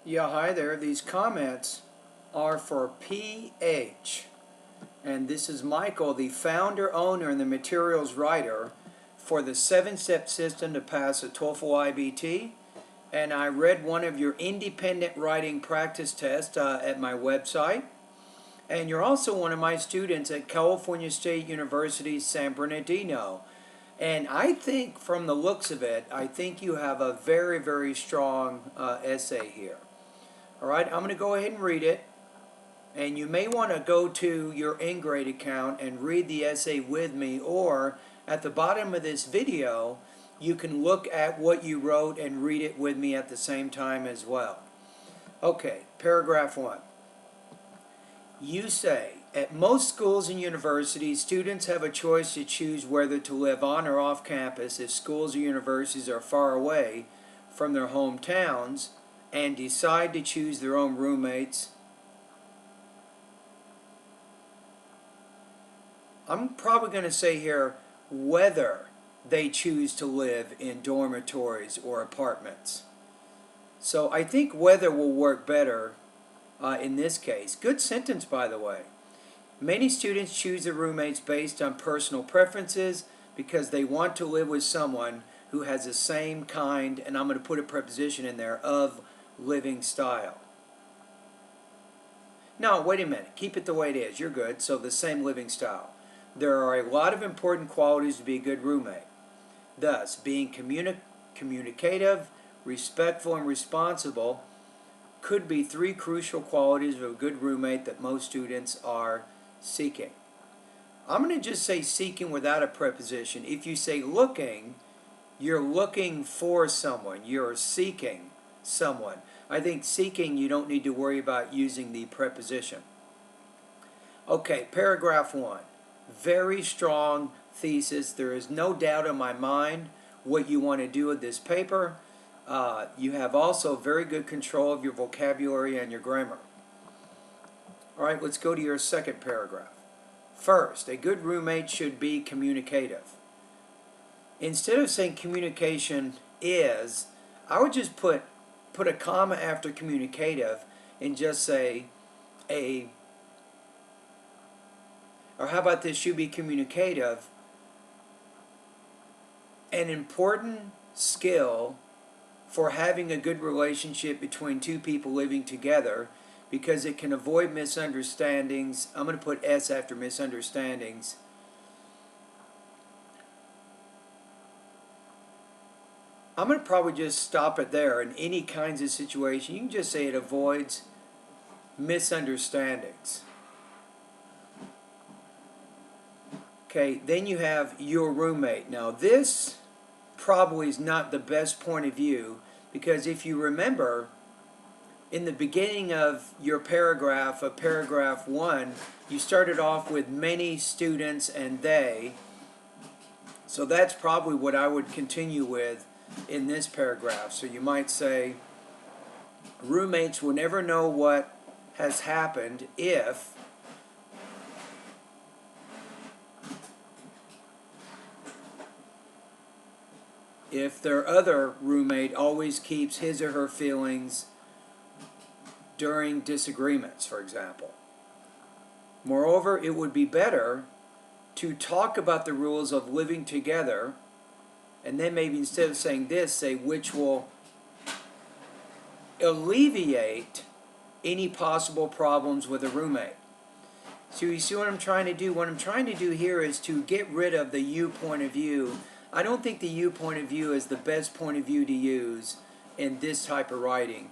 Yeah, hi there. These comments are for PH. And this is Michael, the founder, owner, and the materials writer for the 7-step system to pass a TOEFL IBT. And I read one of your independent writing practice tests at my website. And you're also one of my students at California State University, San Bernardino. And I think from the looks of it, I think you have a very, very strong essay here. All right, I'm going to go ahead and read it. And you may want to go to your Ingrade account and read the essay with me, or at the bottom of this video, you can look at what you wrote and read it with me at the same time as well. Okay, paragraph 1. You say, at most schools and universities, students have a choice to choose whether to live on or off campus if schools or universities are far away from their hometowns and decide to choose their own roommates. I'm probably going to say here whether they choose to live in dormitories or apartments. So I think whether will work better in this case. Good sentence, by the way. Many students choose their roommates based on personal preferences because they want to live with someone who has the same kind, and I'm going to put a preposition in there, of living style. No, wait a minute. Keep it the way it is. You're good. So the same living style. There are a lot of important qualities to be a good roommate. Thus, being communicative, respectful, and responsible could be 3 crucial qualities of a good roommate that most students are seeking. I'm going to just say seeking without a preposition. If you say looking, you're looking for someone. You're seeking someone. I think seeking, you don't need to worry about using the preposition. Okay, paragraph 1. Very strong thesis. There is no doubt in my mind what you want to do with this paper. You have also very good control of your vocabulary and your grammar. All right, let's go to your second paragraph. First, a good roommate should be communicative. Instead of saying communication is, I would just put a comma after communicative and just say or how about this, should be communicative, an important skill for having a good relationship between 2 people living together, because it can avoid misunderstandings. I'm going to put S after misunderstandings. I'm going to probably just stop it there. In any kinds of situation, you can just say it avoids misunderstandings. Okay, then you have your roommate. Now this probably is not the best point of view, because if you remember, in the beginning of your paragraph, of paragraph 1, you started off with many students and they. So that's probably what I would continue with in this paragraph. So you might say, roommates will never know what has happened if their other roommate always keeps his or her feelings during disagreements, for example. Moreover, it would be better to talk about the rules of living together, and then maybe instead of saying this, say which will alleviate any possible problems with a roommate. So you see what I'm trying to do? What I'm trying to do here is to get rid of the you point of view. I don't think the you point of view is the best point of view to use in this type of writing.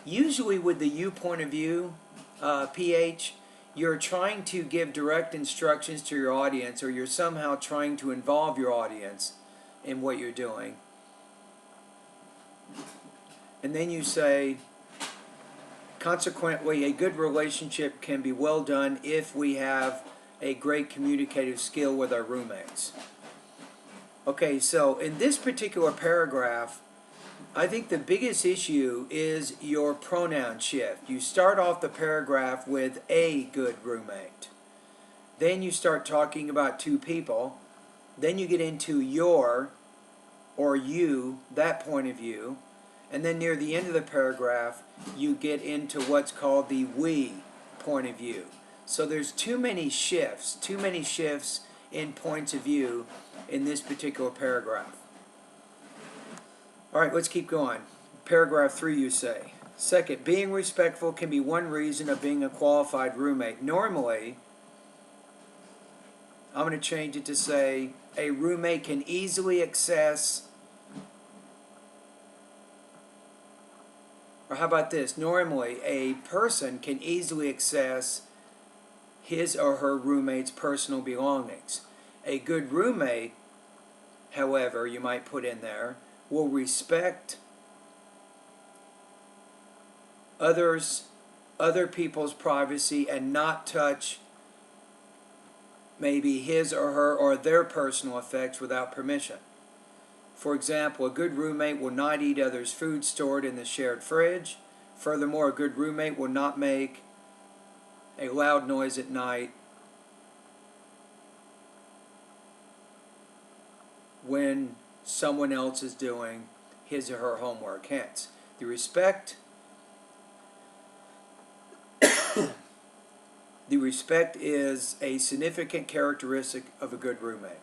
Usually with the you point of view, PH, you're trying to give direct instructions to your audience, or you're somehow trying to involve your audience in what you're doing. And then you say, consequently, a good relationship can be well done if we have a great communicative skill with our roommates. Okay, so in this particular paragraph, I think the biggest issue is your pronoun shift. You start off the paragraph with a good roommate. Then you start talking about 2 people. Then you get into your or you, that point of view. And then near the end of the paragraph, you get into what's called the we point of view. So there's too many shifts in points of view in this particular paragraph. All right, let's keep going. Paragraph 3, you say. Second, being respectful can be one reason of being a qualified roommate. Normally, I'm going to change it to say, a roommate can easily access, or how about this? Normally, a person can easily access his or her roommate's personal belongings. A good roommate, however, you might put in there, will respect other people's privacy and not touch maybe his or her or their personal effects without permission. For example, a good roommate will not eat others' food stored in the shared fridge. Furthermore, a good roommate will not make a loud noise at night when someone else is doing his or her homework. Hence, the respect is a significant characteristic of a good roommate.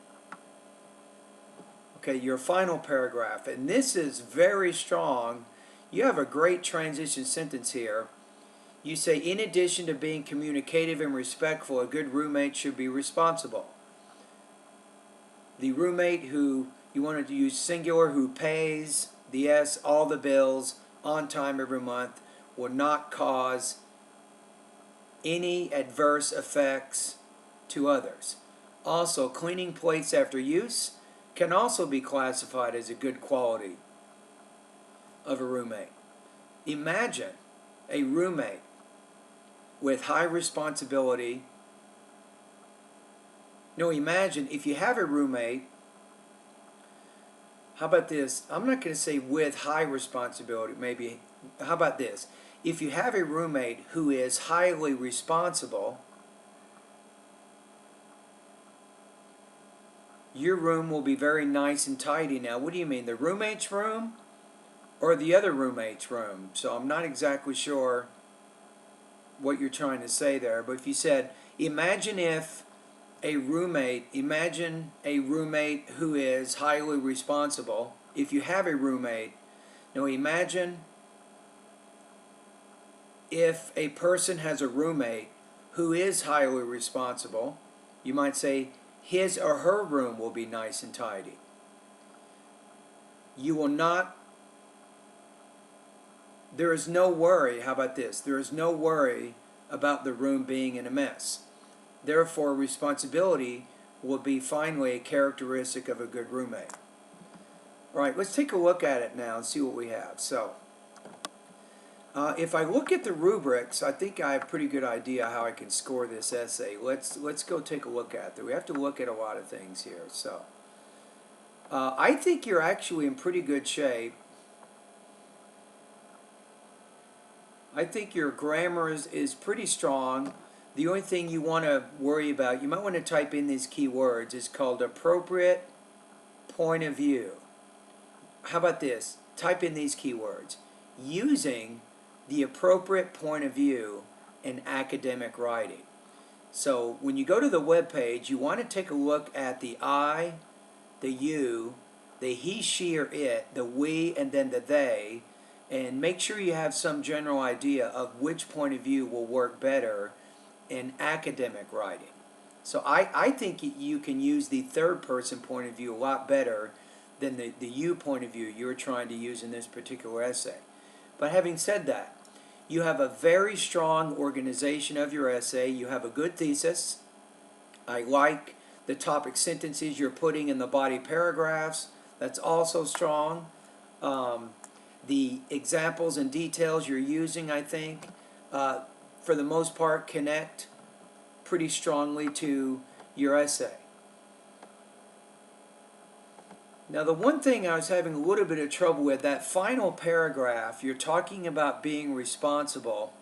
Okay, your final paragraph, and this is very strong. You have a great transition sentence here. You say, in addition to being communicative and respectful, a good roommate should be responsible. The roommate who, you wanted to use singular, who pays the S, all the bills on time every month, will not cause any adverse effects to others. Also, cleaning plates after use can also be classified as a good quality of a roommate. Imagine a roommate with high responsibility. No, imagine if you have a roommate, how about this? I'm not going to say with high responsibility, maybe, how about this? If you have a roommate who is highly responsible, your room will be very nice and tidy. Now, what do you mean? The roommate's room or the other roommate's room? So I'm not exactly sure what you're trying to say there. But if you said, imagine a roommate who is highly responsible. If you have a roommate, now imagine if a person has a roommate who is highly responsible, you might say his or her room will be nice and tidy. You will not, there is no worry, how about this? There is no worry about the room being in a mess. Therefore, responsibility will be finally a characteristic of a good roommate. All right, let's take a look at it now and see what we have. So, if I look at the rubrics, I think I have a pretty good idea how I can score this essay. Let's go take a look at it. We have to look at a lot of things here. So, I think you're actually in pretty good shape. I think your grammar is pretty strong. The only thing you want to worry about, you might want to type in these keywords. It's called appropriate point of view. How about this? Type in these keywords. Using the appropriate point of view in academic writing. So when you go to the web page, you want to take a look at the I, the you, the he, she, or it, the we, and then the they, and make sure you have some general idea of which point of view will work better in academic writing. So I think you can use the third person point of view a lot better than the you point of view you're trying to use in this particular essay. But having said that, you have a very strong organization of your essay. You have a good thesis. I like the topic sentences you're putting in the body paragraphs. That's also strong. The examples and details you're using, I think, for the most part, connect pretty strongly to your essay. Now, the one thing I was having a little bit of trouble with, that final paragraph, you're talking about being responsible.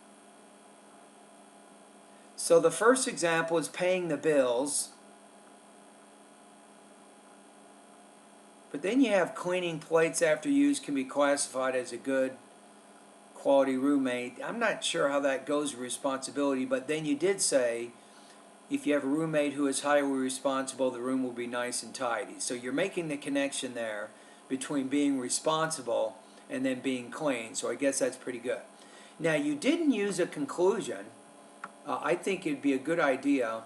So the first example is paying the bills. But then you have cleaning plates after use can be classified as a good quality roommate. I'm not sure how that goes with responsibility, but then you did say if you have a roommate who is highly responsible, the room will be nice and tidy. So you're making the connection there between being responsible and then being clean. So I guess that's pretty good. Now, you didn't use a conclusion. I think it'd be a good idea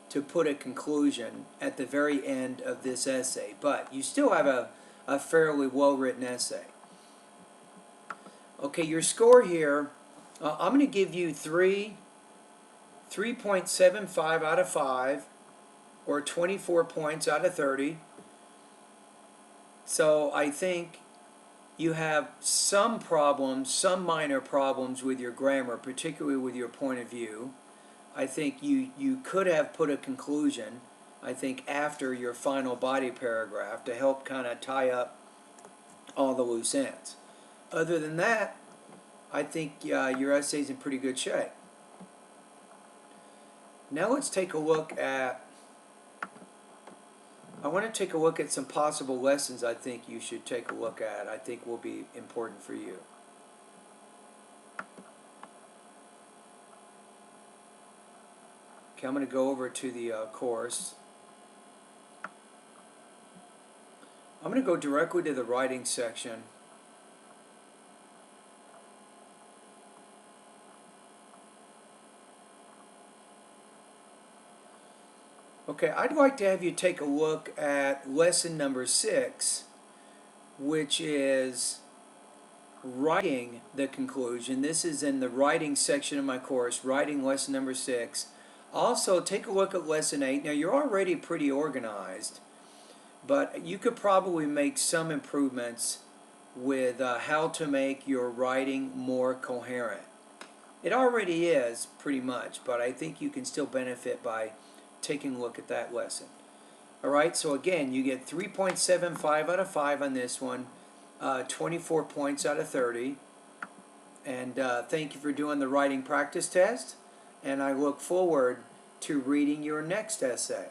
to put a conclusion at the very end of this essay, but you still have a fairly well-written essay. Okay, your score here, I'm going to give you 3.75 out of 5, or 24 points out of 30. So I think you have some problems, some minor problems with your grammar, particularly with your point of view. I think you could have put a conclusion, I think, after your final body paragraph to help kind of tie up all the loose ends. Other than that, I think your essay's in pretty good shape. Now let's take a look at, I want to take a look at some possible lessons I think you should take a look at, I think will be important for you. Okay, I'm going to go over to the course. I'm going to go directly to the writing section. Okay, I'd like to have you take a look at lesson number 6, which is writing the conclusion. This is in the writing section of my course, writing lesson number 6. Also, take a look at lesson 8. Now, you're already pretty organized, but you could probably make some improvements with how to make your writing more coherent. It already is, pretty much, but I think you can still benefit by taking a look at that lesson. Alright, so again, you get 3.75 out of 5 on this one, 24 points out of 30. And thank you for doing the writing practice test, and I look forward to reading your next essay.